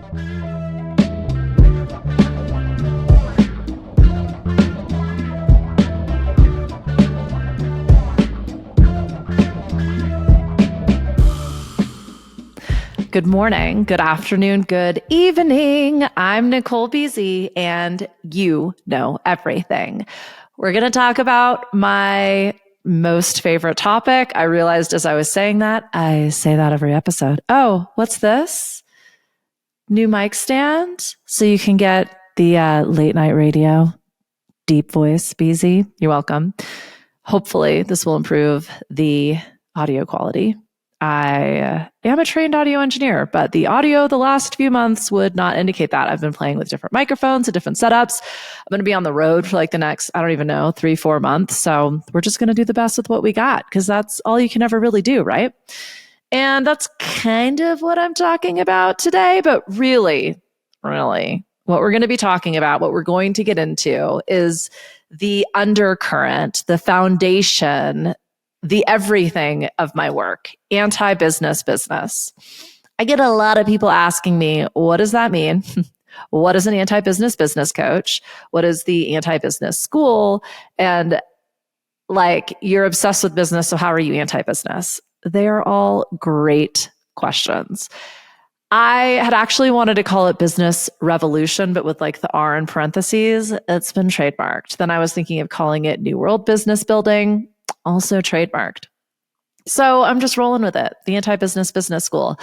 Good morning, good afternoon, good evening. I'm Nicole BZ, and you know everything. We're going to talk about my most favorite topic. I realized as I was saying that, I say that every episode. Oh, what's this? New mic stand? So you can get the late night radio, deep voice, BZ. You're welcome. Hopefully, this will improve the audio quality. I am a trained audio engineer, but the audio the last few months would not indicate that. I've been playing with different microphones and different setups. I'm going to be on the road for like the next, 3-4 months. So we're just going to do the best with what we got because that's all you can ever really do, right? And that's kind of what I'm talking about today. But really, what we're going to be talking about, what we're going to get into is the undercurrent, the foundation, the everything of my work, anti-business business. I get a lot of people asking me, what does that mean? What is an anti-business business coach? What is the anti-business school? And like, you're obsessed with business, so how are you anti-business? They are all great questions. I had actually wanted to call it business revolution, but with like the R in parentheses, it's been trademarked. Then I was thinking of calling it New World Business Building, also trademarked. So I'm just rolling with it. The anti-business business school.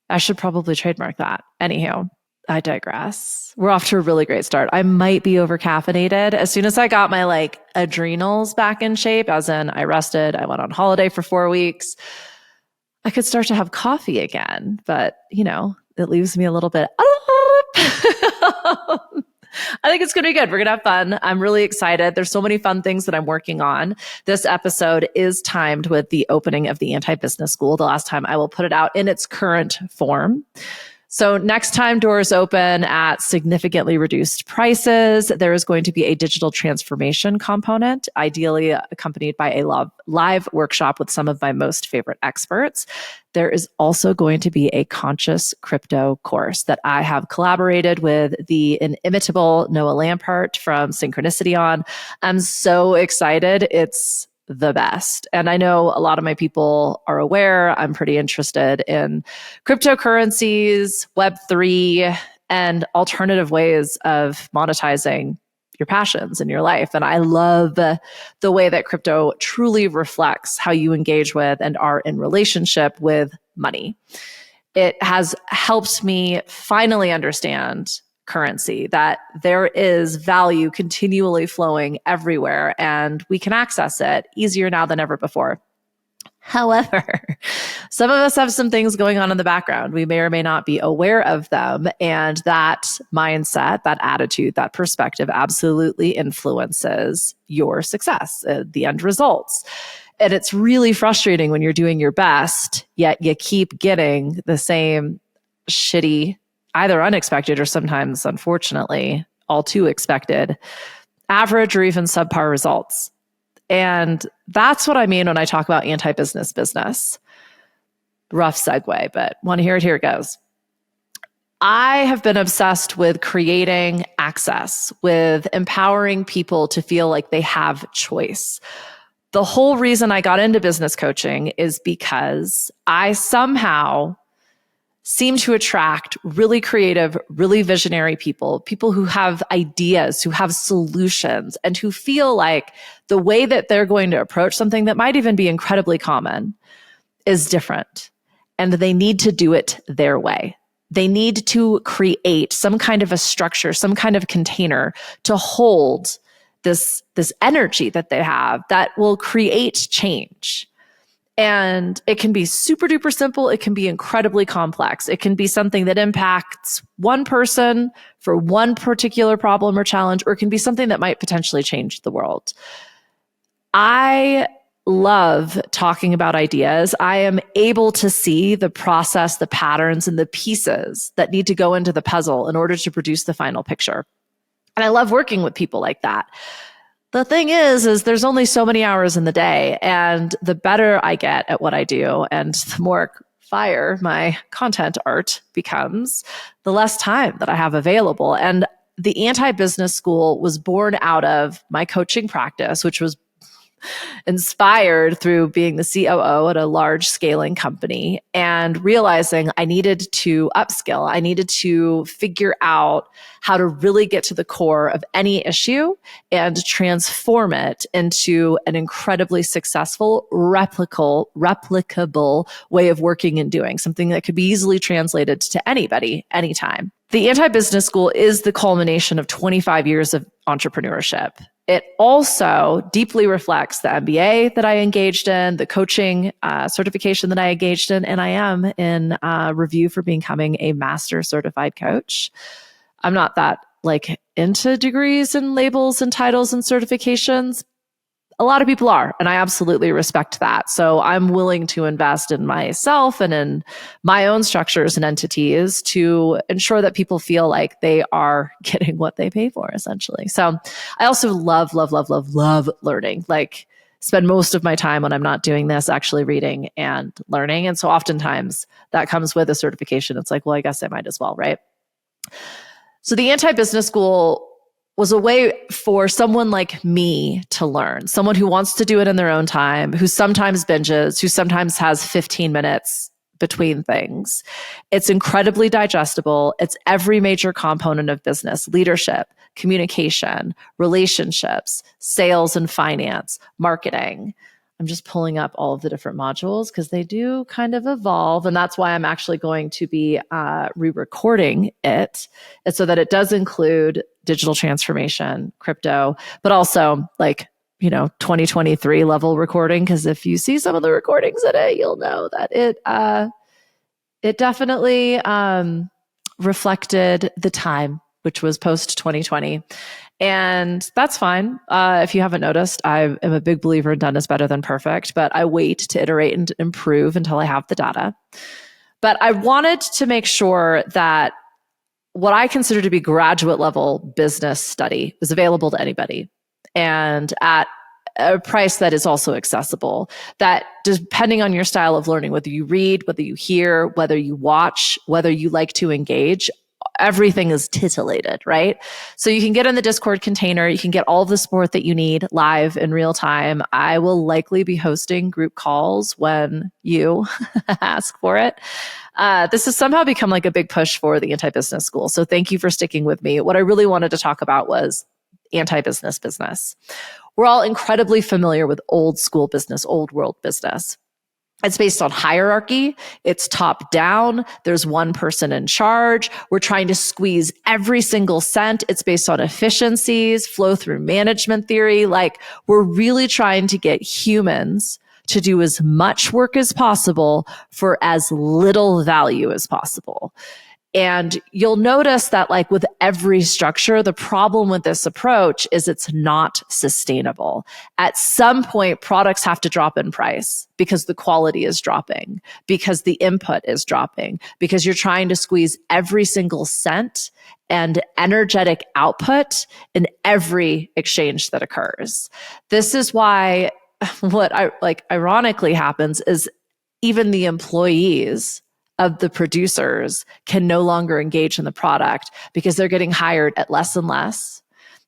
I should probably trademark that. Anywho, I digress. We're off to a really great start. I might be over caffeinated. As soon as I got my like adrenals back in shape, as in I rested, I went on holiday for 4 weeks, I could start to have coffee again, but it leaves me a little bit. I think it's going to be good. We're going to have fun. I'm really excited. There's so many fun things that I'm working on. This episode is timed with the opening of the Anti-Business School, the last time I will put it out in its current form. So next time doors open at significantly reduced prices, there is going to be a digital transformation component, ideally accompanied by a live workshop with some of my most favorite experts. There is also going to be a conscious crypto course that I have collaborated with the inimitable Noah Lampart from Synchronicity on. I'm so excited. It's the best. And I know a lot of my people are aware. I'm pretty interested in cryptocurrencies, Web3, and alternative ways of monetizing your passions in your life. And I love the way that crypto truly reflects how you engage with and are in relationship with money. It has helped me finally understand currency, that there is value continually flowing everywhere and we can access it easier now than ever before. However, some of us have some things going on in the background. We may or may not be aware of them. And that mindset, that attitude, that perspective absolutely influences your success, the end results. And it's really frustrating when you're doing your best, yet you keep getting the same shitty, either unexpected or sometimes, unfortunately, all too expected, average or even subpar results. And that's what I mean when I talk about anti-business business. Rough segue, but want to hear it? Here it goes. I have been obsessed with creating access, with empowering people to feel like they have choice. The whole reason I got into business coaching is because I somehow seem to attract really creative, really visionary people who have ideas, who have solutions, and who feel like the way that they're going to approach something that might even be incredibly common is different. And they need to do it their way. They need to create some kind of a structure, some kind of container to hold this energy that they have that will create change. And it can be super duper simple. It can be incredibly complex. It can be something that impacts one person for one particular problem or challenge, or it can be something that might potentially change the world. I love talking about ideas. I am able to see the process, the patterns, and the pieces that need to go into the puzzle in order to produce the final picture. And I love working with people like that. The thing is there's only so many hours in the day, and the better I get at what I do and the more fire my content art becomes, the less time that I have available. And the Anti-Business School was born out of my coaching practice, which was inspired through being the COO at a large scaling company and realizing I needed to upskill. I needed to figure out how to really get to the core of any issue and transform it into an incredibly successful, replicable way of working and doing, something that could be easily translated to anybody, anytime. The Anti-Business School is the culmination of 25 years of entrepreneurship. It also deeply reflects the MBA that I engaged in, the coaching certification that I engaged in, and I am in review for becoming a master certified coach. I'm not that into degrees and labels and titles and certifications. A lot of people are, and I absolutely respect that. So I'm willing to invest in myself and in my own structures and entities to ensure that people feel like they are getting what they pay for, essentially. So I also love learning. Spend most of my time when I'm not doing this actually reading and learning. And so oftentimes that comes with a certification. It's like, well, I guess I might as well, right? So the Anti-Business School was a way for someone like me to learn, someone who wants to do it in their own time, who sometimes binges, who sometimes has 15 minutes between things. It's incredibly digestible. It's every major component of business: leadership, communication, relationships, sales and finance, marketing. I'm just pulling up all of the different modules because they do kind of evolve. And that's why I'm actually going to be re-recording it, and so that it does include digital transformation, crypto, but also 2023 level recording. Because if you see some of the recordings in it, you'll know that it definitely reflected the time, which was post 2020. And that's fine. If you haven't noticed, I am a big believer in done is better than perfect, but I wait to iterate and improve until I have the data. But I wanted to make sure that what I consider to be graduate level business study is available to anybody and at a price that is also accessible, that depending on your style of learning, whether you read, whether you hear, whether you watch, whether you like to engage, everything is titillated, right? So you can get in the Discord container. You can get all of the support that you need live in real time. I will likely be hosting group calls when you ask for it. This has somehow become a big push for the Anti-Business School. So thank you for sticking with me. What I really wanted to talk about was anti-business business. We're all incredibly familiar with old school business, old world business. It's based on hierarchy. It's top down. There's one person in charge. We're trying to squeeze every single cent. It's based on efficiencies, flow through management theory. We're really trying to get humans to do as much work as possible for as little value as possible. And you'll notice that with every structure, the problem with this approach is it's not sustainable. At some point, products have to drop in price because the quality is dropping, because the input is dropping, because you're trying to squeeze every single cent and energetic output in every exchange that occurs. This is why what ironically happens is even the employees of the producers can no longer engage in the product because they're getting hired at less and less.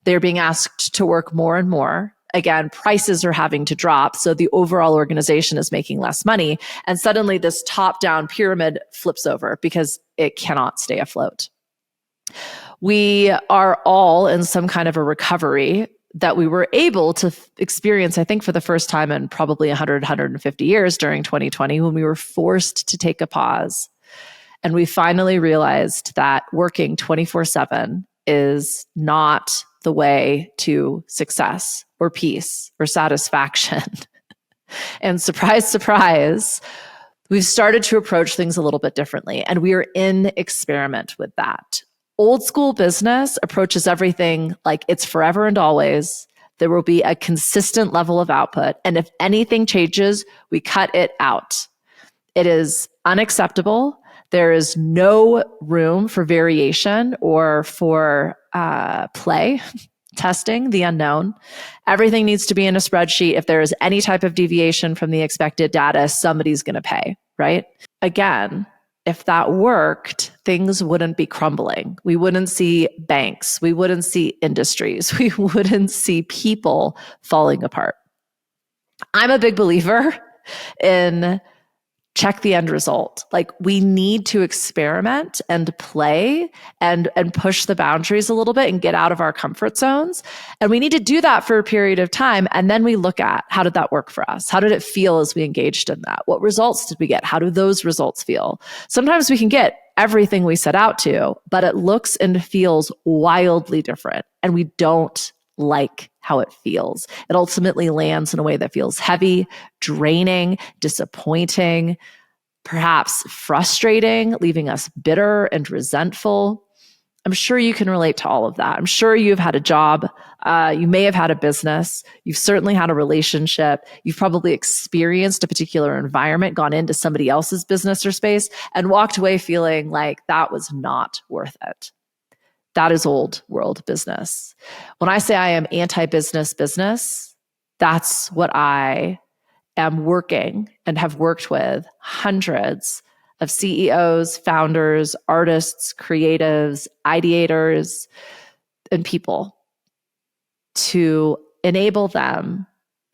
They're being asked to work more and more. Again, prices are having to drop. So the overall organization is making less money. And suddenly this top-down pyramid flips over because it cannot stay afloat. We are all in some kind of a recovery that we were able to experience, I think, for the first time in probably 100, 150 years during 2020, when we were forced to take a pause. And we finally realized that working 24/7 is not the way to success or peace or satisfaction. And surprise, surprise, we've started to approach things a little bit differently. And we are in experiment with that. Old school business approaches everything like it's forever and always. There will be a consistent level of output. And if anything changes, we cut it out. It is unacceptable. There is no room for variation or for play, testing the unknown. Everything needs to be in a spreadsheet. If there is any type of deviation from the expected data, somebody's going to pay, right? again, if that worked, things wouldn't be crumbling. We wouldn't see banks. We wouldn't see industries. We wouldn't see people falling apart. I'm a big believer in check the end result. Like, we need to experiment and play and push the boundaries a little bit and get out of our comfort zones. And we need to do that for a period of time. And then we look at, how did that work for us? How did it feel as we engaged in that? What results did we get? How do those results feel? Sometimes we can get everything we set out to, but it looks and feels wildly different. And we don't like how it feels. It ultimately lands in a way that feels heavy, draining, disappointing, perhaps frustrating, leaving us bitter and resentful. I'm sure you can relate to all of that. I'm sure you've had a job. You may have had a business. You've certainly had a relationship. You've probably experienced a particular environment, gone into somebody else's business or space, and walked away feeling like that was not worth it. That is old world business. When I say I am anti-business business, that's what I am working and have worked with hundreds of CEOs, founders, artists, creatives, ideators, and people to enable them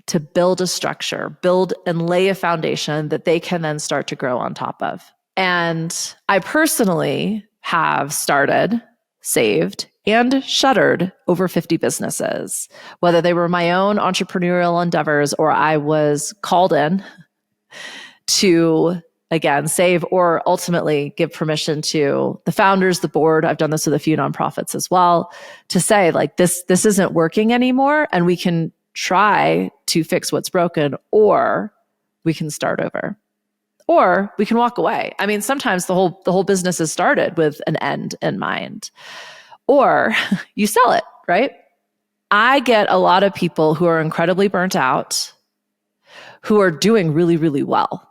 to build a structure, build and lay a foundation that they can then start to grow on top of. And I personally have started, saved, and shuttered over 50 businesses, whether they were my own entrepreneurial endeavors or I was called in to, again, save or ultimately give permission to the founders, the board. I've done this with a few nonprofits as well, to say, like, this isn't working anymore, and we can try to fix what's broken, or we can start over. Or we can walk away. I mean, sometimes the whole business is started with an end in mind. Or you sell it, right? I get a lot of people who are incredibly burnt out, who are doing really, really well.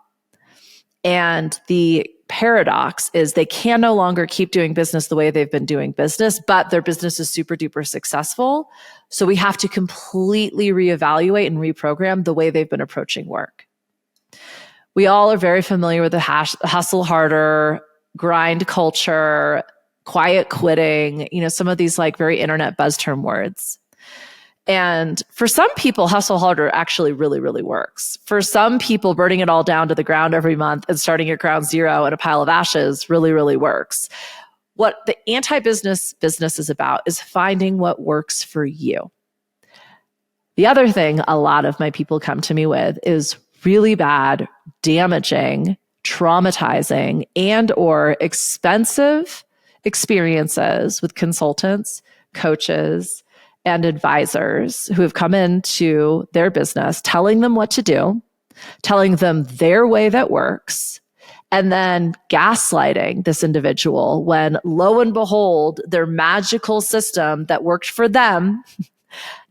And the paradox is they can no longer keep doing business the way they've been doing business, but their business is super duper successful. So we have to completely reevaluate and reprogram the way they've been approaching work. We all are very familiar with the hustle harder, grind culture, quiet quitting, some of these like very internet buzz term words. And for some people, hustle harder actually really, really works. For some people, burning it all down to the ground every month and starting at ground zero in a pile of ashes really, really works. What the anti-business business is about is finding what works for you. The other thing a lot of my people come to me with is really bad, damaging, traumatizing, and or expensive experiences with consultants, coaches, and advisors who have come into their business, telling them what to do, telling them their way that works, and then gaslighting this individual when, lo and behold, their magical system that worked for them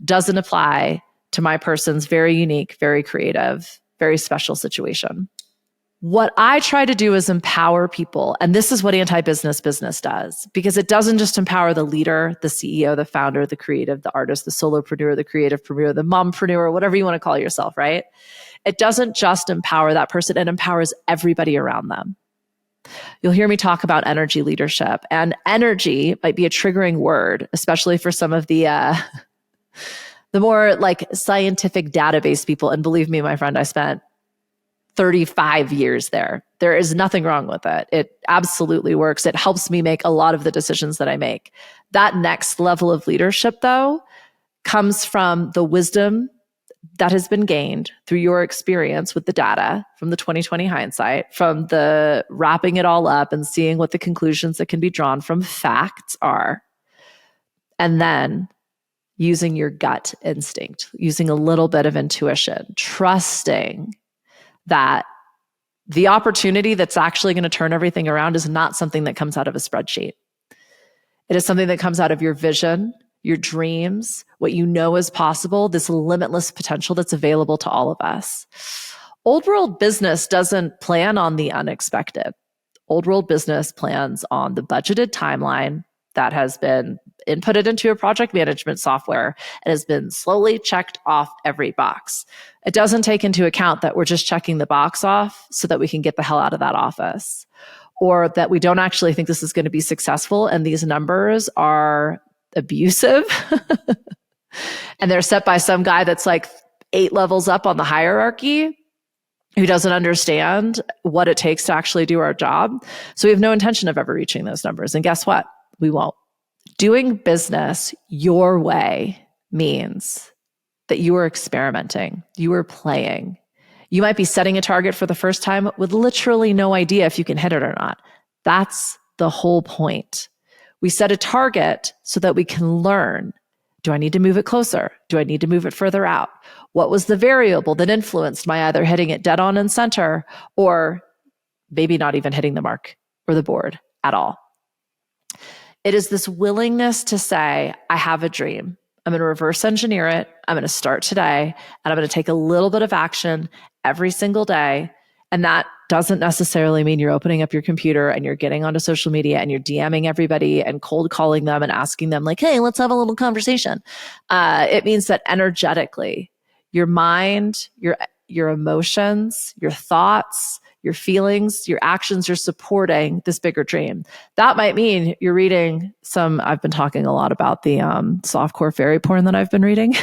doesn't apply to my person's very unique, very creative, very special situation. What I try to do is empower people. And this is what anti-business business does, because it doesn't just empower the leader, the CEO, the founder, the creative, the artist, the solopreneur, the creativepreneur, the mompreneur, whatever you want to call yourself, right? It doesn't just empower that person, it empowers everybody around them. You'll hear me talk about energy leadership, and energy might be a triggering word, especially for some of the more like scientific database people. And believe me, my friend, I spent 35 years there. There is nothing wrong with it. It absolutely works. It helps me make a lot of the decisions that I make. That next level of leadership, though, comes from the wisdom that has been gained through your experience with the data, from the 2020 hindsight, from the wrapping it all up and seeing what the conclusions that can be drawn from facts are. And then using your gut instinct, using a little bit of intuition, trusting that the opportunity that's actually going to turn everything around is not something that comes out of a spreadsheet. It is something that comes out of your vision, your dreams, what you know is possible, this limitless potential that's available to all of us. Old world business doesn't plan on the unexpected. Old world business plans on the budgeted timeline that has been input it into a project management software and has been slowly checked off every box. It doesn't take into account that we're just checking the box off so that we can get the hell out of that office, or that we don't actually think this is going to be successful and these numbers are abusive and they're set by some guy that's like 8 levels up on the hierarchy who doesn't understand what it takes to actually do our job. So we have no intention of ever reaching those numbers. And guess what? We won't. Doing business your way means that you are experimenting, you are playing. You might be setting a target for the first time with literally no idea if you can hit it or not. That's the whole point. We set a target so that we can learn. Do I need to move it closer? Do I need to move it further out? What was the variable that influenced my either hitting it dead on in center or maybe not even hitting the mark or the board at all? It is this willingness to say, I have a dream. I'm going to reverse engineer it. I'm going to start today, and I'm going to take a little bit of action every single day. And that doesn't necessarily mean you're opening up your computer and you're getting onto social media and you're DMing everybody and cold calling them and asking them like, hey, let's have a little conversation. It means that energetically, your mind, your emotions, your thoughts, your feelings, your actions are supporting this bigger dream. That might mean you're reading I've been talking a lot about the softcore fairy porn that I've been reading.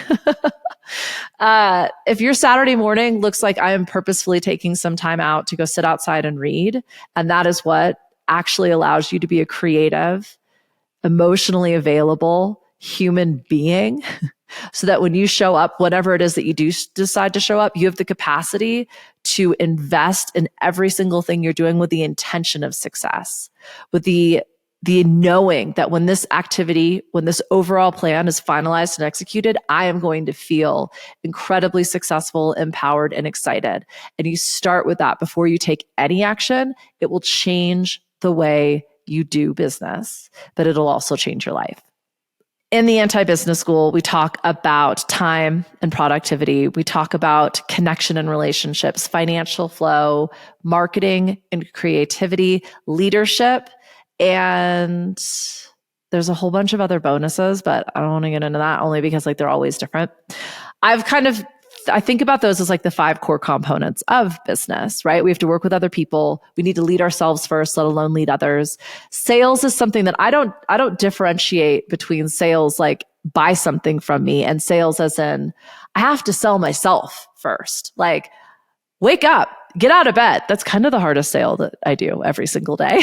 If your Saturday morning looks like I am purposefully taking some time out to go sit outside and read, and that is what actually allows you to be a creative, emotionally available human being, so that when you show up, whatever it is that you do decide to show up, you have the capacity to invest in every single thing you're doing with the intention of success, with the knowing that when this activity, when this overall plan is finalized and executed, I am going to feel incredibly successful, empowered, and excited. And you start with that before you take any action. It will change the way you do business, but it'll also change your life. In the Anti-Business School, we talk about time and productivity. We talk about connection and relationships, financial flow, marketing and creativity, leadership, and there's a whole bunch of other bonuses, but I don't want to get into that only because they're always different. I think about those as the 5 core components of business, right? We have to work with other people. We need to lead ourselves first, let alone lead others. Sales is something that I don't differentiate between sales buy something from me and sales as in I have to sell myself first. Wake up, get out of bed. That's kind of the hardest sale that I do every single day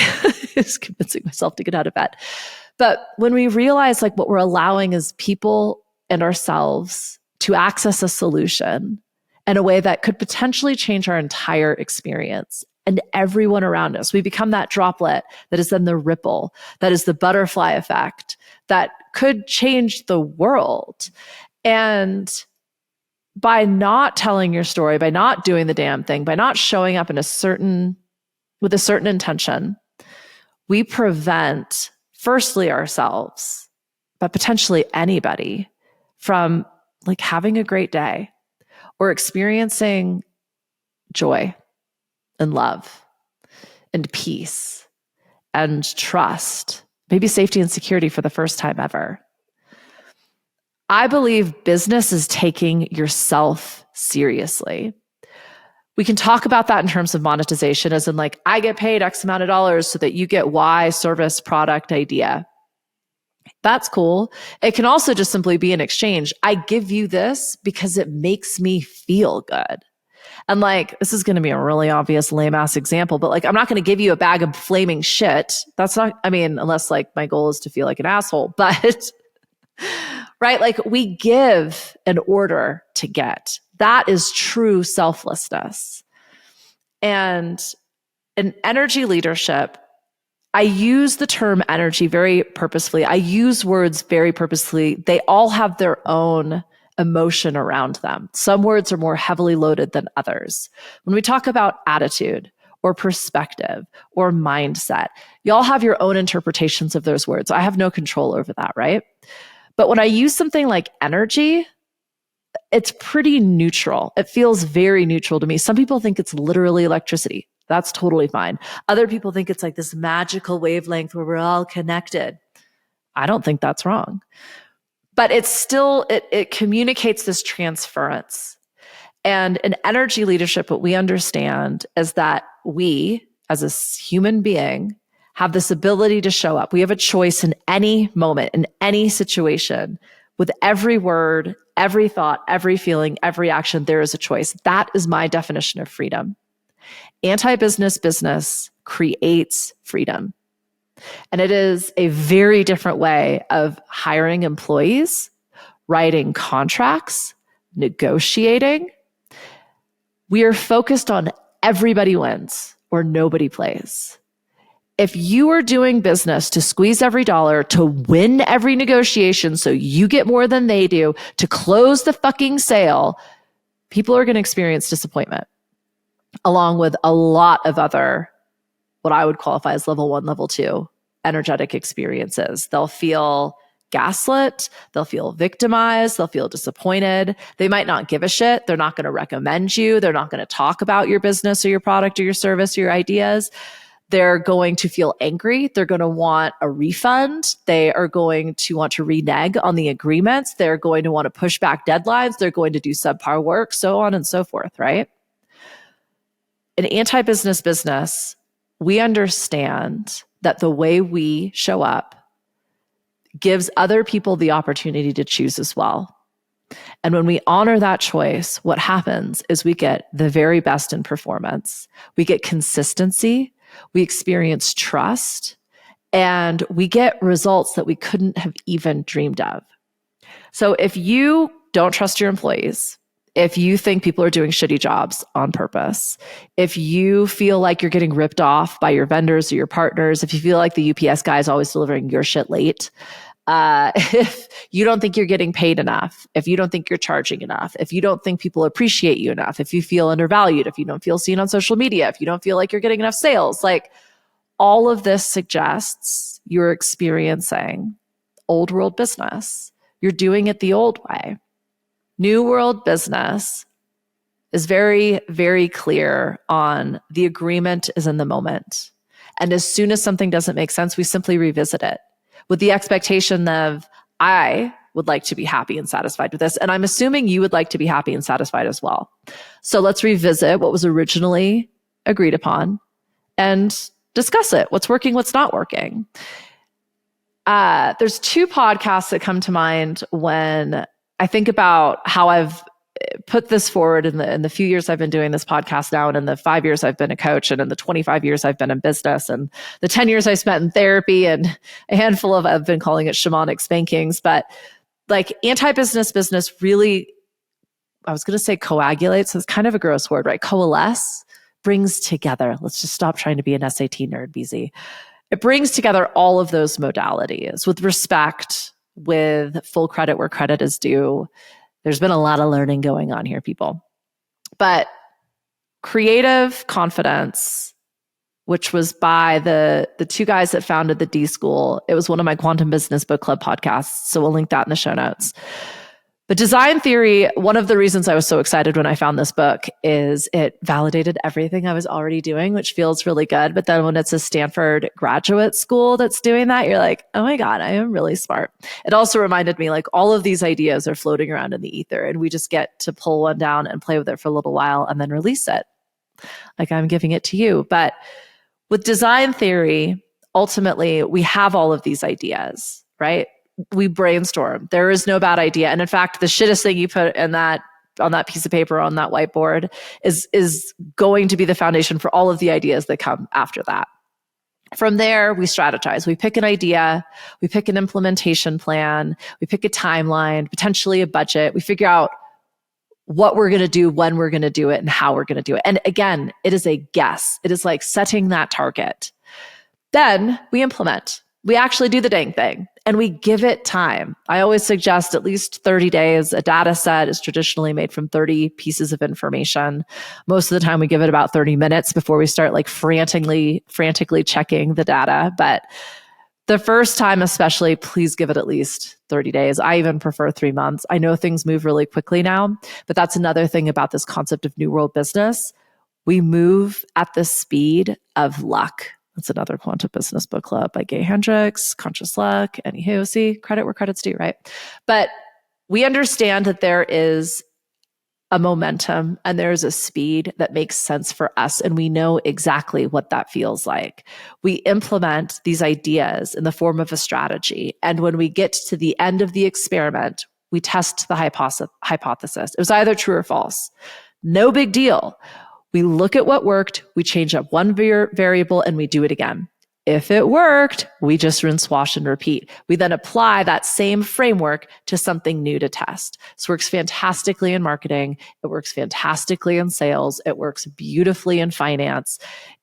is convincing myself to get out of bed. But when we realize what we're allowing is people and ourselves to access a solution in a way that could potentially change our entire experience and everyone around us. We become that droplet that is then the ripple, that is the butterfly effect that could change the world. And by not telling your story, by not doing the damn thing, by not showing up with a certain intention, we prevent, firstly, ourselves, but potentially anybody from having a great day or experiencing joy and love and peace and trust, maybe safety and security for the first time ever. I believe business is taking yourself seriously. We can talk about that in terms of monetization, as in I get paid X amount of dollars so that you get Y service, product, idea. That's cool. It can also just simply be an exchange. I give you this because it makes me feel good. And this is going to be a really obvious lame ass example, but I'm not going to give you a bag of flaming shit. That's not, unless my goal is to feel like an asshole, but right? We give in order to get. That is true selflessness. And in energy leadership, I use the term energy very purposefully. I use words very purposefully. They all have their own emotion around them. Some words are more heavily loaded than others. When we talk about attitude or perspective or mindset, y'all have your own interpretations of those words. I have no control over that, right? But when I use something like energy, it's pretty neutral. It feels very neutral to me. Some people think it's literally electricity. That's totally fine. Other people think it's this magical wavelength where we're all connected. I don't think that's wrong. But it's still, it communicates this transference. And in energy leadership, what we understand is that we, as a human being, have this ability to show up. We have a choice in any moment, in any situation, with every word, every thought, every feeling, every action. There is a choice. That is my definition of freedom. Anti-business business creates freedom. And it is a very different way of hiring employees, writing contracts, negotiating. We are focused on everybody wins or nobody plays. If you are doing business to squeeze every dollar, to win every negotiation so you get more than they do, to close the fucking sale, people are going to experience disappointment, along with a lot of other, what I would qualify as level 1, level 2 energetic experiences. They'll feel gaslit, they'll feel victimized, they'll feel disappointed. They might not give a shit. They're not going to recommend you. They're not going to talk about your business or your product or your service or your ideas. They're going to feel angry. They're going to want a refund. They are going to want to renege on the agreements. They're going to want to push back deadlines. They're going to do subpar work, so on and so forth, right? In anti-business business, we understand that the way we show up gives other people the opportunity to choose as well. And when we honor that choice, what happens is we get the very best in performance. We get consistency, we experience trust, and we get results that we couldn't have even dreamed of. So if you don't trust your employees, if you think people are doing shitty jobs on purpose, if you feel like you're getting ripped off by your vendors or your partners, if you feel like the UPS guy is always delivering your shit late, if you don't think you're getting paid enough, if you don't think you're charging enough, if you don't think people appreciate you enough, if you feel undervalued, if you don't feel seen on social media, if you don't feel like you're getting enough sales, like all of this suggests you're experiencing old world business. You're doing it the old way. New world business is very, very clear on the agreement is in the moment. And as soon as something doesn't make sense, we simply revisit it with the expectation of, I would like to be happy and satisfied with this. And I'm assuming you would like to be happy and satisfied as well. So let's revisit what was originally agreed upon and discuss it. What's working, what's not working. There's 2 podcasts that come to mind when I think about how I've put this forward in the few years I've been doing this podcast now, and in the 5 years I've been a coach, and in the 25 years I've been in business, and the 10 years I spent in therapy, and a handful of, I've been calling it shamanic spankings, but like anti-business business really, I was going to say coagulates. So it's kind of a gross word, right? Coalesce, brings together. Let's just stop trying to be an SAT nerd, BZ. It brings together all of those modalities with respect, with full credit where credit is due. There's been a lot of learning going on here, people. But Creative Confidence, which was by the 2 guys that founded the D School, it was one of my Quantum Business Book Club podcasts, so we'll link that in the show notes. But Design Theory, one of the reasons I was so excited when I found this book is it validated everything I was already doing, which feels really good. But then when it's a Stanford graduate school that's doing that, you're like, oh my God, I am really smart. It also reminded me like all of these ideas are floating around in the ether and we just get to pull one down and play with it for a little while and then release it. Like I'm giving it to you. But with Design Theory, ultimately, we have all of these ideas, right? We brainstorm. There is no bad idea. And in fact, the shittest thing you put in that on that piece of paper on that whiteboard is going to be the foundation for all of the ideas that come after that. From there, we strategize. We pick an idea, we pick an implementation plan, we pick a timeline, potentially a budget. We figure out what we're going to do, when we're going to do it, and how we're going to do it. And again, it is a guess. It is like setting that target. Then we implement. We actually do the dang thing and we give it time. I always suggest at least 30 days. A data set is traditionally made from 30 pieces of information. Most of the time we give it about 30 minutes before we start like frantically checking the data. But the first time especially, please give it at least 30 days. I even prefer 3 months. I know things move really quickly now, but that's another thing about this concept of New World Business. We move at the speed of luck. That's another quantum business book club by Gay Hendricks, Conscious Luck. Anywho, see, credit where credit's due, right? But we understand that there is a momentum and there's a speed that makes sense for us. And we know exactly what that feels like. We implement these ideas in the form of a strategy. And when we get to the end of the experiment, we test the hypothesis. It was either true or false. No big deal. We look at what worked, we change up one variable, and we do it again. If it worked, we just rinse, wash, and repeat. We then apply that same framework to something new to test. This works fantastically in marketing. It works fantastically in sales. It works beautifully in finance.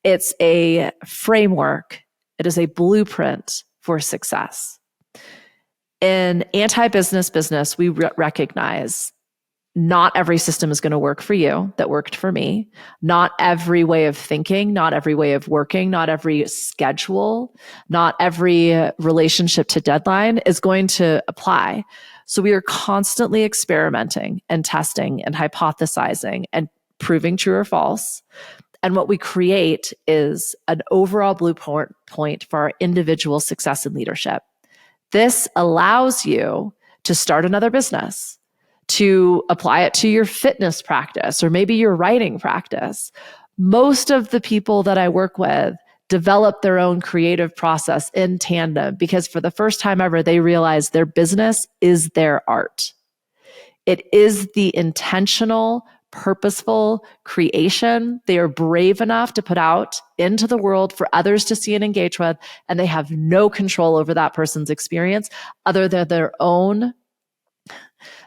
It's a framework. It is a blueprint for success. In anti-business business, we recognize not every system is going to work for you that worked for me. Not every way of thinking, not every way of working, not every schedule, not every relationship to deadline is going to apply. So we are constantly experimenting and testing and hypothesizing and proving true or false. And what we create is an overall blueprint for our individual success and leadership. This allows you to start another business, to apply it to your fitness practice or maybe your writing practice. Most of the people that I work with develop their own creative process in tandem because for the first time ever, they realize their business is their art. It is the intentional, purposeful creation they are brave enough to put out into the world for others to see and engage with, and they have no control over that person's experience other than their own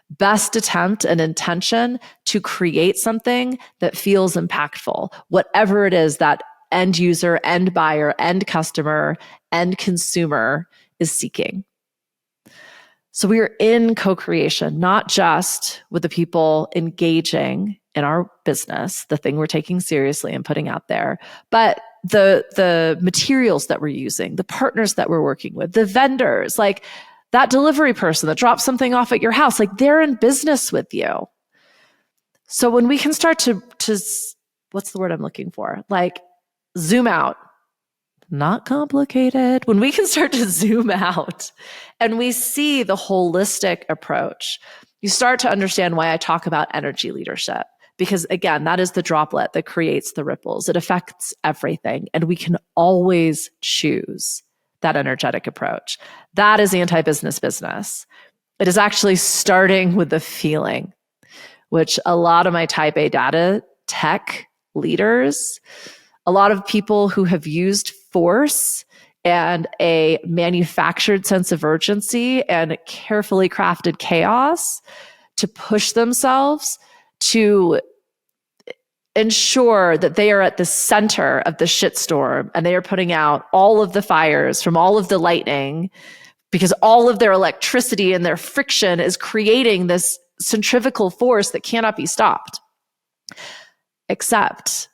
best attempt and intention to create something that feels impactful, whatever it is that end user, end buyer, end customer, end consumer is seeking. So we are in co-creation, not just with the people engaging in our business, the thing we're taking seriously and putting out there, but the materials that we're using, the partners that we're working with, the vendors, like that delivery person that drops something off at your house, like they're in business with you. So when we can start to what's the word I'm looking for? Like zoom out, not complicated. When we can start to zoom out and we see the holistic approach, you start to understand why I talk about energy leadership. Because again, that is the droplet that creates the ripples. It affects everything. And we can always choose that energetic approach. That is anti-business business. It is actually starting with the feeling, which a lot of my type A data tech leaders, a lot of people who have used force and a manufactured sense of urgency and carefully crafted chaos to push themselves to ensure that they are at the center of the shitstorm and they are putting out all of the fires from all of the lightning because all of their electricity and their friction is creating this centrifugal force that cannot be stopped. Except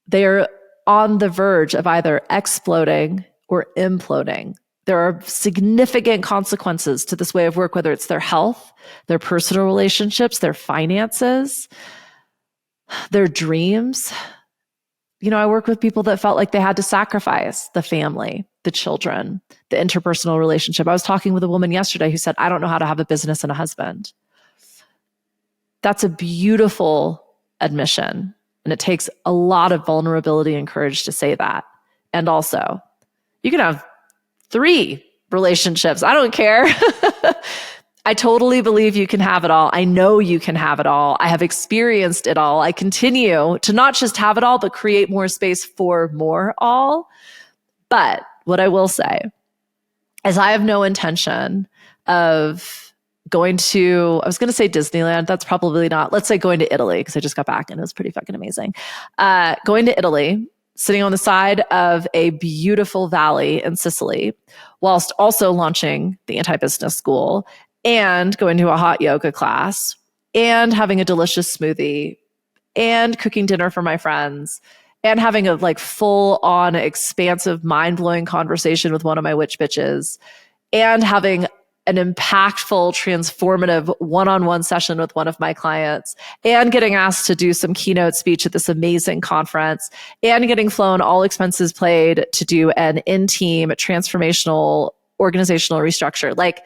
they are on the verge of either exploding or imploding. There are significant consequences to this way of work, whether it's their health, their personal relationships, their finances, their dreams. You know, I work with people that felt like they had to sacrifice the family, the children, the interpersonal relationship. I was talking with a woman yesterday who said, I don't know how to have a business and a husband. That's a beautiful admission. And it takes a lot of vulnerability and courage to say that. And also, you can have 3 relationships. I don't care. I totally believe you can have it all. I know you can have it all. I have experienced it all. I continue to not just have it all, but create more space for more all. But what I will say is I have no intention of going to, I was going to say Disneyland. That's probably not. Let's say going to Italy, because I just got back and it was pretty fucking amazing. Going to Italy, sitting on the side of a beautiful valley in Sicily, whilst also launching the anti-business school and going to a hot yoga class and having a delicious smoothie and cooking dinner for my friends and having a like full on expansive, mind blowing conversation with one of my witch bitches and having an impactful, transformative one-on-one session with one of my clients, and getting asked to do some keynote speech at this amazing conference, and getting flown, all expenses paid, to do an in-team transformational organizational restructure. Like,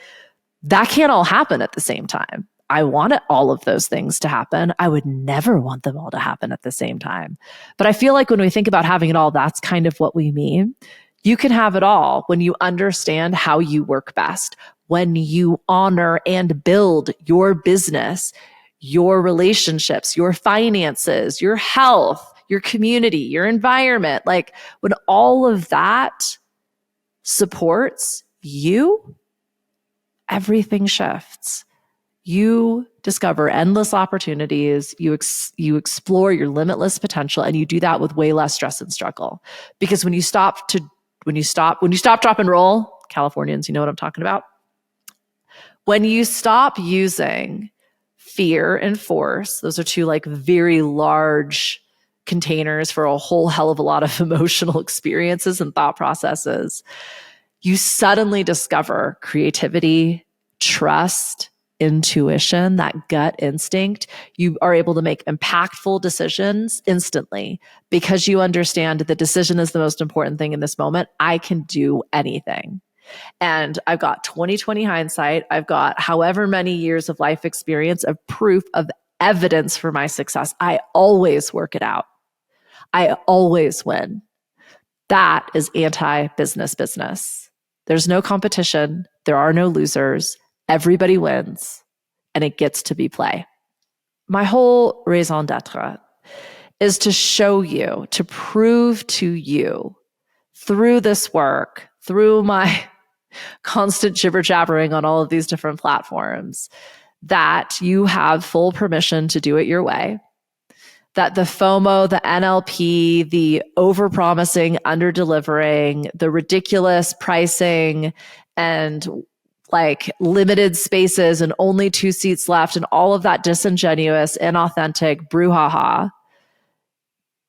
that can't all happen at the same time. I want all of those things to happen. I would never want them all to happen at the same time. But I feel like when we think about having it all, that's kind of what we mean. You can have it all when you understand how you work best, when you honor and build your business, your relationships, your finances, your health, your community, your environment. Like, when all of that supports you, everything shifts. You discover endless opportunities. You explore your limitless potential, and you do that with way less stress and struggle. Because when you stop, drop, and roll, Californians, you know what I'm talking about. When you stop using fear and force, those are two like very large containers for a whole hell of a lot of emotional experiences and thought processes. You suddenly discover creativity, trust, intuition, that gut instinct. You are able to make impactful decisions instantly because you understand the decision is the most important thing in this moment. I can do anything. And I've got 20/20 hindsight. I've got however many years of life experience of proof of evidence for my success. I always work it out. I always win. That is anti-business business. There's no competition. There are no losers. Everybody wins, and it gets to be play. My whole raison d'etre is to show you, to prove to you through this work, through my constant jibber jabbering on all of these different platforms, that you have full permission to do it your way. That the FOMO, the NLP, the overpromising, underdelivering, the ridiculous pricing, and like limited spaces and only 2 seats left, and all of that disingenuous, inauthentic brouhaha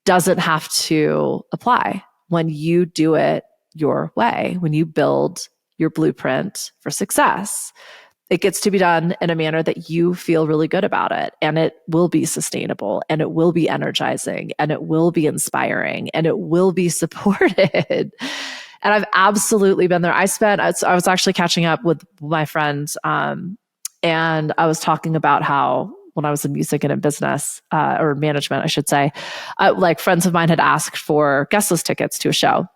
doesn't have to apply when you do it your way, when you build your blueprint for success. It gets to be done in a manner that you feel really good about it, and it will be sustainable, and it will be energizing, and it will be inspiring, and it will be supported. And I've absolutely been there. I was actually catching up with my friends, and I was talking about how when I was in music and in business, or management, I should say, like friends of mine had asked for guest list tickets to a show.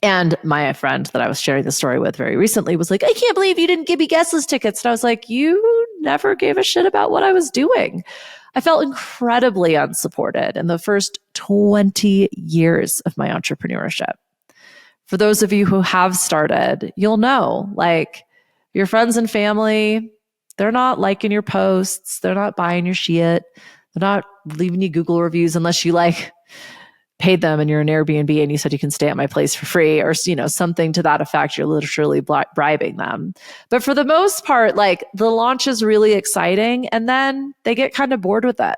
And my friend that I was sharing the story with very recently was like, I can't believe you didn't give me guest list tickets. And I was like, you never gave a shit about what I was doing. I felt incredibly unsupported in the first 20 years of my entrepreneurship. For those of you who have started, you'll know, like, your friends and family, they're not liking your posts. They're not buying your shit. They're not leaving you Google reviews unless you like paid them and you're an Airbnb and you said you can stay at my place for free, or, you know, something to that effect. You're literally bribing them. But for the most part, like, the launch is really exciting, and then they get kind of bored with it,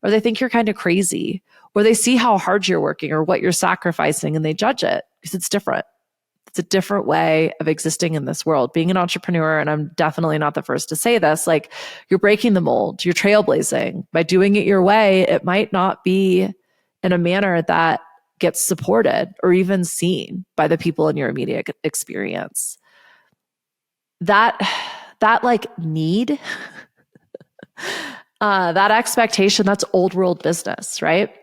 or they think you're kind of crazy, or they see how hard you're working or what you're sacrificing, and they judge it because it's different. It's a different way of existing in this world. Being an entrepreneur, and I'm definitely not the first to say this, like, you're breaking the mold, you're trailblazing. By doing it your way, it might not be in a manner that gets supported or even seen by the people in your immediate experience. That like need, that expectation, that's old world business, right?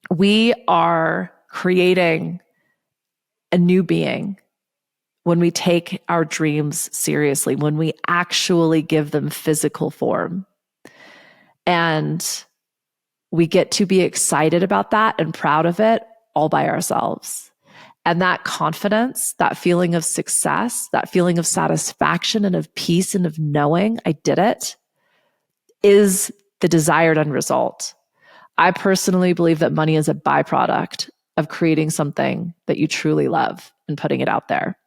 We are creating a new being when we take our dreams seriously, when we actually give them physical form. And we get to be excited about that and proud of it all by ourselves. And that confidence, that feeling of success, that feeling of satisfaction and of peace and of knowing I did it, is the desired end result. I personally believe that money is a byproduct of creating something that you truly love and putting it out there.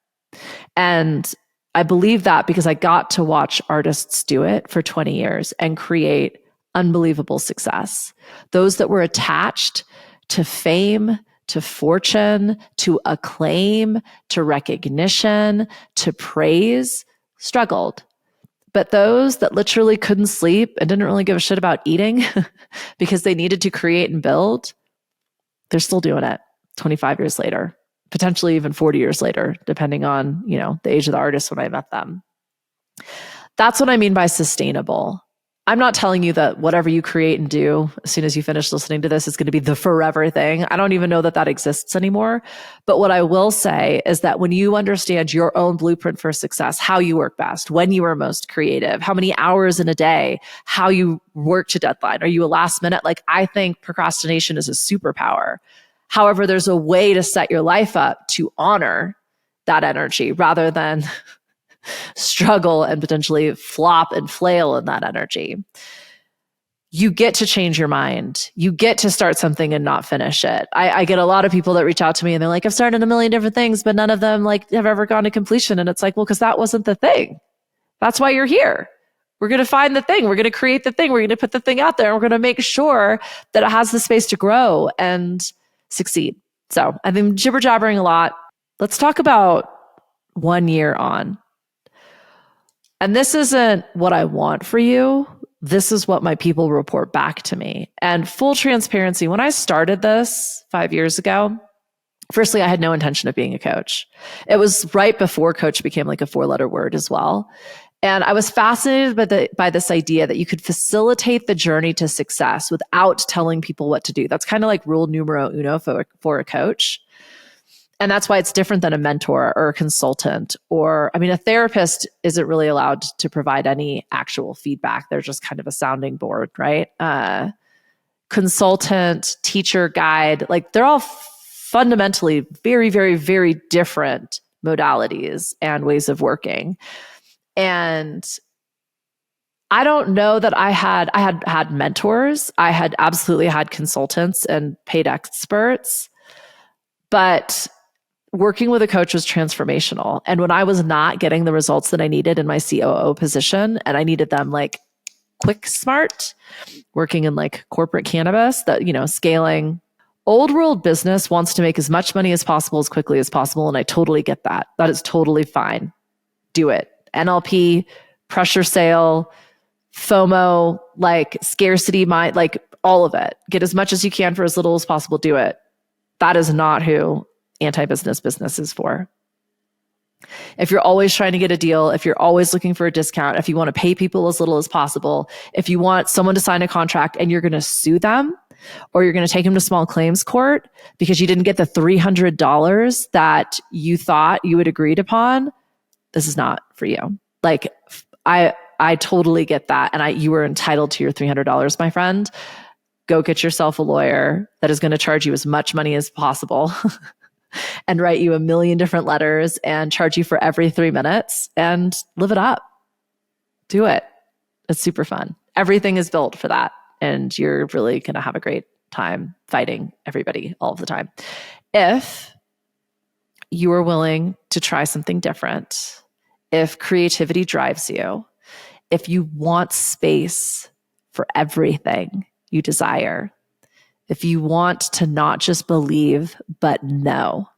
And I believe that because I got to watch artists do it for 20 years and create unbelievable success. Those that were attached to fame, to fortune, to acclaim, to recognition, to praise, struggled. But those that literally couldn't sleep and didn't really give a shit about eating because they needed to create and build, they're still doing it 25 years later, potentially even 40 years later, depending on, the age of the artist when I met them. That's what I mean by sustainable. I'm not telling you that whatever you create and do as soon as you finish listening to this is going to be the forever thing. I don't even know that exists anymore. But what I will say is that when you understand your own blueprint for success, how you work best, when you are most creative, how many hours in a day, how you work to deadline, are you a last minute? I think procrastination is a superpower. However, there's a way to set your life up to honor that energy rather than struggle and potentially flop and flail in that energy. You get to change your mind. You get to start something and not finish it. I get a lot of people that reach out to me and they're like, I've started a million different things, but none of them have ever gone to completion. And it's like, well, because that wasn't the thing. That's why you're here. We're going to find the thing. We're going to create the thing. We're going to put the thing out there and we're going to make sure that it has the space to grow and succeed. So I've been jibber jabbering a lot. Let's talk about 1 year on. And this isn't what I want for you. This is what my people report back to me. And full transparency, when I started this 5 years ago, firstly, I had no intention of being a coach. It was right before coach became a 4-letter word as well. And I was fascinated by this idea that you could facilitate the journey to success without telling people what to do. That's kind of like rule numero uno for a coach. And that's why it's different than a mentor or a consultant a therapist isn't really allowed to provide any actual feedback. They're just kind of a sounding board, right? Consultant, teacher, guide, they're all fundamentally very, very, very different modalities and ways of working. And I don't know that I had mentors. I had absolutely had consultants and paid experts, but working with a coach was transformational. And when I was not getting the results that I needed in my COO position, and I needed them quick, smart, working in corporate cannabis, that, scaling. Old world business wants to make as much money as possible, as quickly as possible. And I totally get that. That is totally fine. Do it. NLP, pressure sale, FOMO, scarcity mind, all of it. Get as much as you can for as little as possible. Do it. That is not who anti-business business is for. If you're always trying to get a deal, if you're always looking for a discount, if you want to pay people as little as possible, if you want someone to sign a contract and you're going to sue them, or you're going to take them to small claims court because you didn't get the $300 that you thought you had agreed upon, this is not for you. I totally get that. And you were entitled to your $300, my friend. Go get yourself a lawyer that is going to charge you as much money as possible and write you a million different letters and charge you for every 3 minutes and live it up. Do it. It's super fun. Everything is built for that. And you're really going to have a great time fighting everybody all the time. If you are willing to try something different, if creativity drives you, if you want space for everything you desire, if you want to not just believe, but know,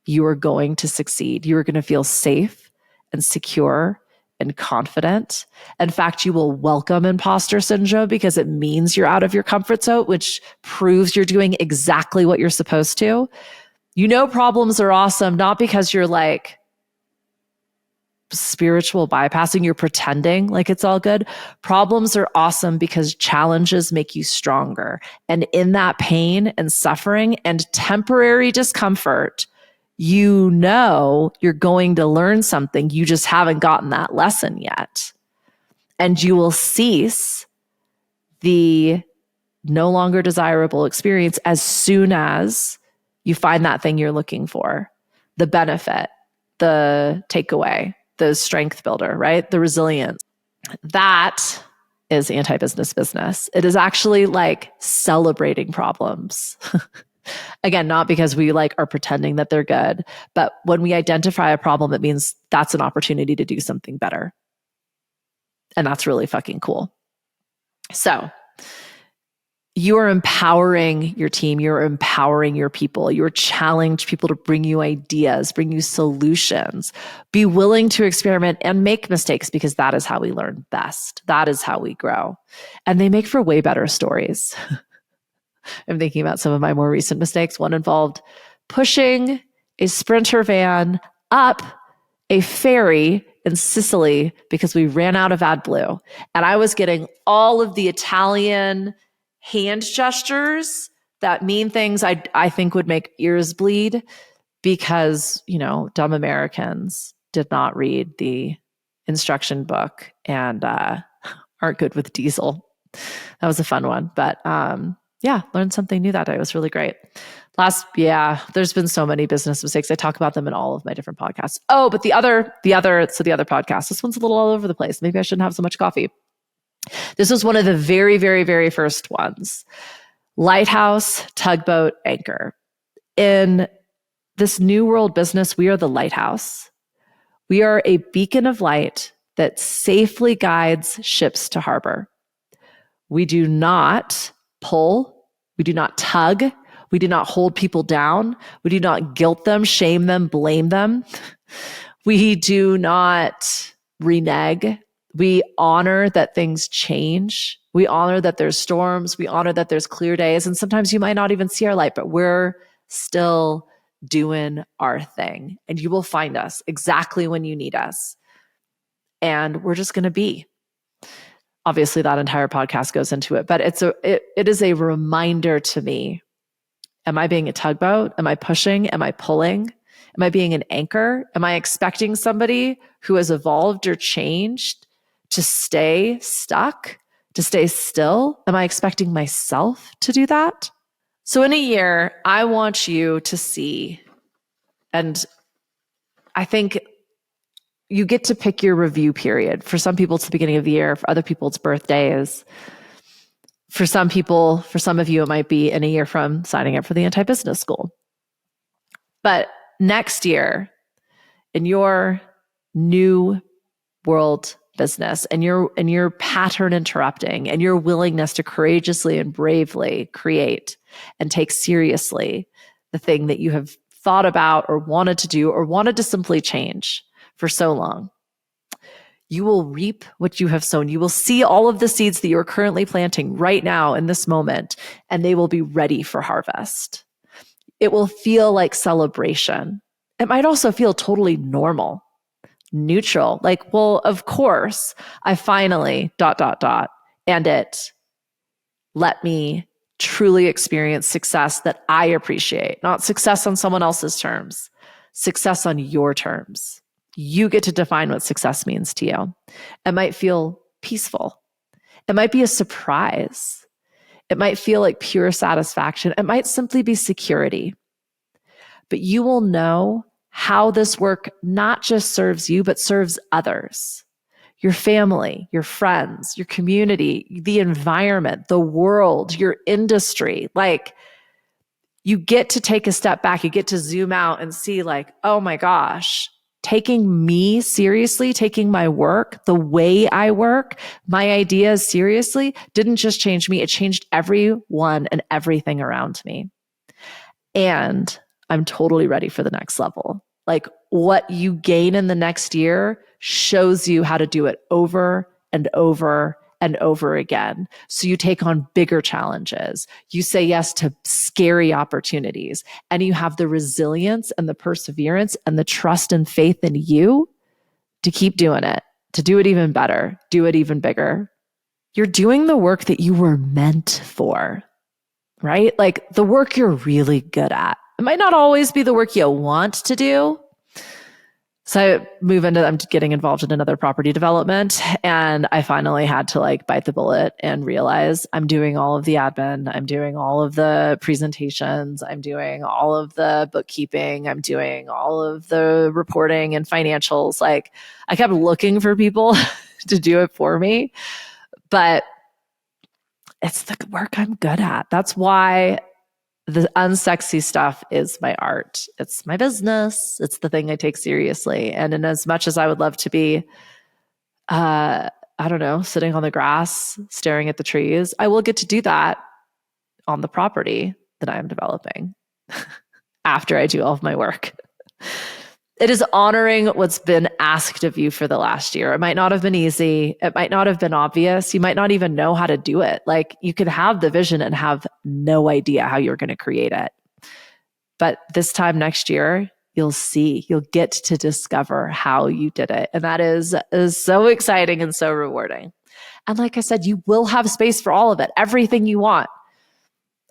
you are going to succeed. You are going to feel safe and secure and confident. In fact, you will welcome imposter syndrome because it means you're out of your comfort zone, which proves you're doing exactly what you're supposed to. Problems are awesome, not because you're spiritual bypassing, you're pretending it's all good. Problems are awesome because challenges make you stronger. And in that pain and suffering and temporary discomfort, you're going to learn something. You just haven't gotten that lesson yet. And you will cease the no longer desirable experience as soon as you find that thing you're looking for, the benefit, the takeaway, the strength builder, right? The resilience. That is anti-business business. It is actually celebrating problems. Again, not because we are pretending that they're good, but when we identify a problem, it means that's an opportunity to do something better. And that's really fucking cool. So You are empowering your team. You're empowering your people. You're challenging people to bring you ideas, bring you solutions. Be willing to experiment and make mistakes, because that is how we learn best. That is how we grow. And they make for way better stories. I'm thinking about some of my more recent mistakes. One involved pushing a Sprinter van up a ferry in Sicily because we ran out of AdBlue. And I was getting all of the Italian hand gestures that mean things I think would make ears bleed, because, dumb Americans did not read the instruction book and aren't good with diesel. That was a fun one. But learned something new that day. It was really great. There's been so many business mistakes. I talk about them in all of my different podcasts. Oh, but the other podcast, this one's a little all over the place. Maybe I shouldn't have so much coffee. This was one of the very, very, very first ones. Lighthouse, tugboat, anchor. In this new world business, we are the lighthouse. We are a beacon of light that safely guides ships to harbor. We do not pull. We do not tug. We do not hold people down. We do not guilt them, shame them, blame them. We do not renege. We honor that things change. We honor that there's storms. We honor that there's clear days. And sometimes you might not even see our light, but we're still doing our thing. And you will find us exactly when you need us. And we're just going to be. Obviously, that entire podcast goes into it, but it is a reminder to me. Am I being a tugboat? Am I pushing? Am I pulling? Am I being an anchor? Am I expecting somebody who has evolved or changed to stay stuck, to stay still? Am I expecting myself to do that? So in a year, I want you to see, and I think you get to pick your review period. For some people, it's the beginning of the year. For other people, it's birthdays. For some of you, it might be in a year from signing up for the anti-business school. But next year, in your new world business and your pattern interrupting and your willingness to courageously and bravely create and take seriously the thing that you have thought about or wanted to do or wanted to simply change for so long, you will reap what you have sown. You will see all of the seeds that you are currently planting right now in this moment, and they will be ready for harvest. It will feel like celebration. It might also feel totally normal, neutral. Like, well, of course, I finally ... and it let me truly experience success that I appreciate, not success on someone else's terms, success on your terms. You get to define what success means to you. It might feel peaceful. It might be a surprise. It might feel like pure satisfaction. It might simply be security. But you will know how this work not just serves you, but serves others. Your family, your friends, your community, the environment, the world, your industry. Like, you get to take a step back. You get to zoom out and see, like, oh my gosh, taking me seriously, taking my work, the way I work, my ideas seriously didn't just change me. It changed everyone and everything around me. And I'm totally ready for the next level. Like, what you gain in the next year shows you how to do it over and over and over again. So you take on bigger challenges. You say yes to scary opportunities, and you have the resilience and the perseverance and the trust and faith in you to keep doing it, to do it even better, do it even bigger. You're doing the work that you were meant for, right? Like, the work you're really good at. It might not always be the work you want to do. So I'm getting involved in another property development, and I finally had to bite the bullet and realize I'm doing all of the admin. I'm doing all of the presentations. I'm doing all of the bookkeeping. I'm doing all of the reporting and financials. Like, I kept looking for people to do it for me, but it's the work I'm good at. That's why the unsexy stuff is my art. It's my business. It's the thing I take seriously. And in as much as I would love to be, sitting on the grass, staring at the trees, I will get to do that on the property that I am developing after I do all of my work. It is honoring what's been asked of you for the last year. It might not have been easy. It might not have been obvious. You might not even know how to do it. Like, you could have the vision and have no idea how you're going to create it. But this time next year, you'll get to discover how you did it. And that is so exciting and so rewarding. And like I said, you will have space for all of it, everything you want.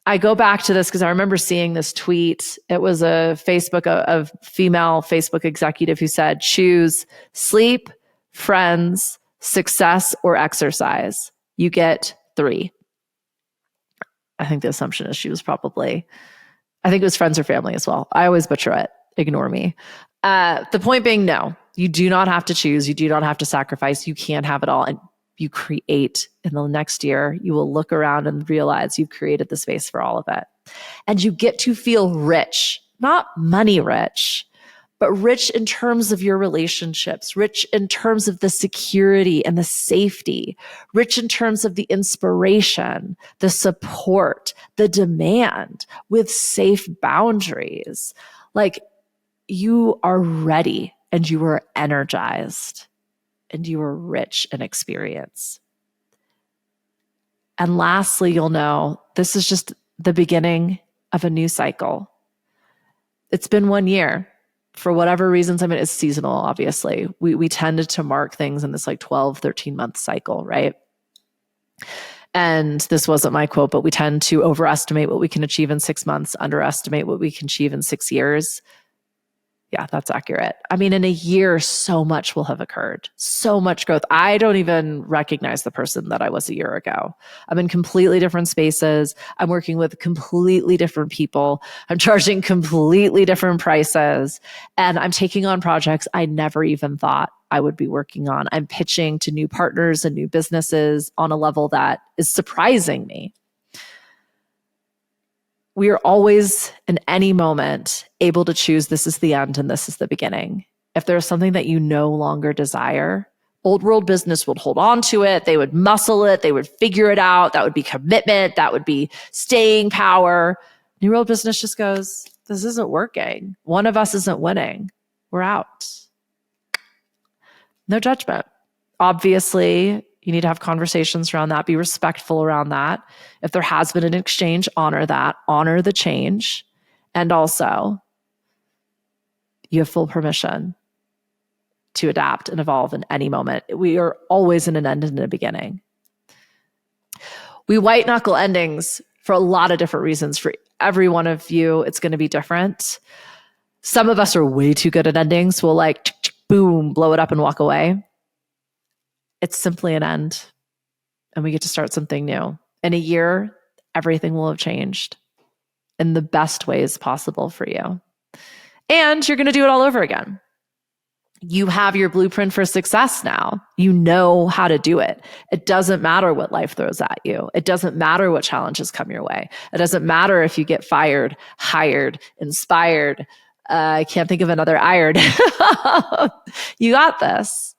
I go back to this because I remember seeing this tweet. It was a female Facebook executive who said, choose sleep, friends, success, or exercise. You get 3. I think the assumption is she was I think it was friends or family as well. I always butcher it. Ignore me. The point being, no, you do not have to choose. You do not have to sacrifice. You can have it all. And you create in the next year, you will look around and realize you've created the space for all of it. And you get to feel rich, not money rich, but rich in terms of your relationships, rich in terms of the security and the safety, rich in terms of the inspiration, the support, the demand, with safe boundaries. Like, you are ready and you are energized and you are rich in experience. And lastly, you'll know this is just the beginning of a new cycle. It's been 1 year. For whatever reasons, I mean, it's seasonal, obviously. We tended to mark things in this like 12, 13-month cycle, right? And this wasn't my quote, but we tend to overestimate what we can achieve in 6 months, underestimate what we can achieve in 6 years. Yeah, that's accurate. I mean, in a year, so much will have occurred, so much growth. I don't even recognize the person that I was a year ago. I'm in completely different spaces. I'm working with completely different people. I'm charging completely different prices. And I'm taking on projects I never even thought I would be working on. I'm pitching to new partners and new businesses on a level that is surprising me. We are always, in any moment, able to choose this is the end and this is the beginning. If there's something that you no longer desire, old world business would hold on to it. They would muscle it. They would figure it out. That would be commitment. That would be staying power. New world business just goes, this isn't working. One of us isn't winning. We're out. No judgment. Obviously, you need to have conversations around that, be respectful around that. If there has been an exchange, honor that, honor the change. And also, you have full permission to adapt and evolve in any moment. We are always in an end and a beginning. We white knuckle endings for a lot of different reasons. For every one of you, it's going to be different. Some of us are way too good at endings. We'll like, boom, blow it up and walk away. It's simply an end, and we get to start something new. In a year, everything will have changed in the best ways possible for you. And you're going to do it all over again. You have your blueprint for success now. You know how to do it. It doesn't matter what life throws at you. It doesn't matter what challenges come your way. It doesn't matter if you get fired, hired, inspired. I can't think of another iron. You got this.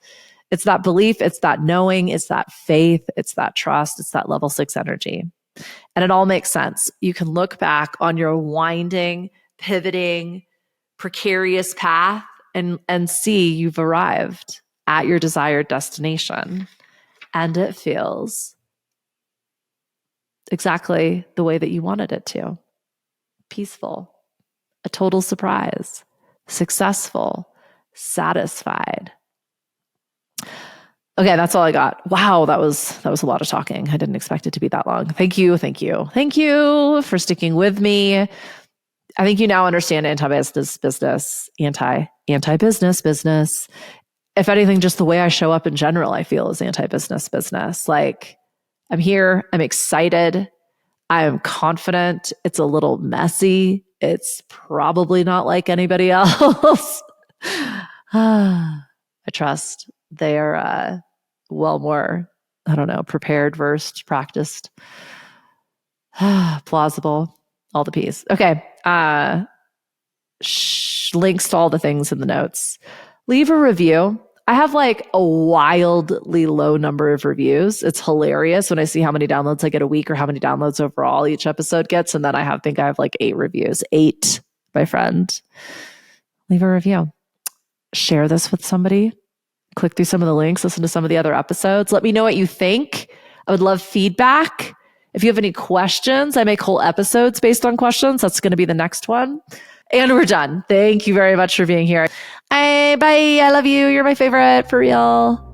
It's that belief, it's that knowing, it's that faith, it's that trust, it's that level 6 energy. And it all makes sense. You can look back on your winding, pivoting, precarious path and see you've arrived at your desired destination. And it feels exactly the way that you wanted it to. Peaceful, a total surprise, successful, satisfied. Okay, that's all I got. Wow, that was a lot of talking. I didn't expect it to be that long. Thank you for sticking with me. I think you now understand anti-business business. If anything, just the way I show up in general, I feel is anti-business business. Like, I'm here, I'm excited, I am confident. It's a little messy. It's probably not like anybody else. I trust they are well more, prepared, versed, practiced, plausible, all the P's. Okay. Links to all the things in the notes. Leave a review. I have like a wildly low number of reviews. It's hilarious when I see how many downloads I get a week or how many downloads overall each episode gets. And then I think I have like 8 reviews. 8, my friend. Leave a review. Share this with somebody. Click through some of the links, listen to some of the other episodes. Let me know what you think. I would love feedback. If you have any questions, I make whole episodes based on questions. That's going to be the next one. And we're done. Thank you very much for being here. Bye. I love you. You're my favorite, for real.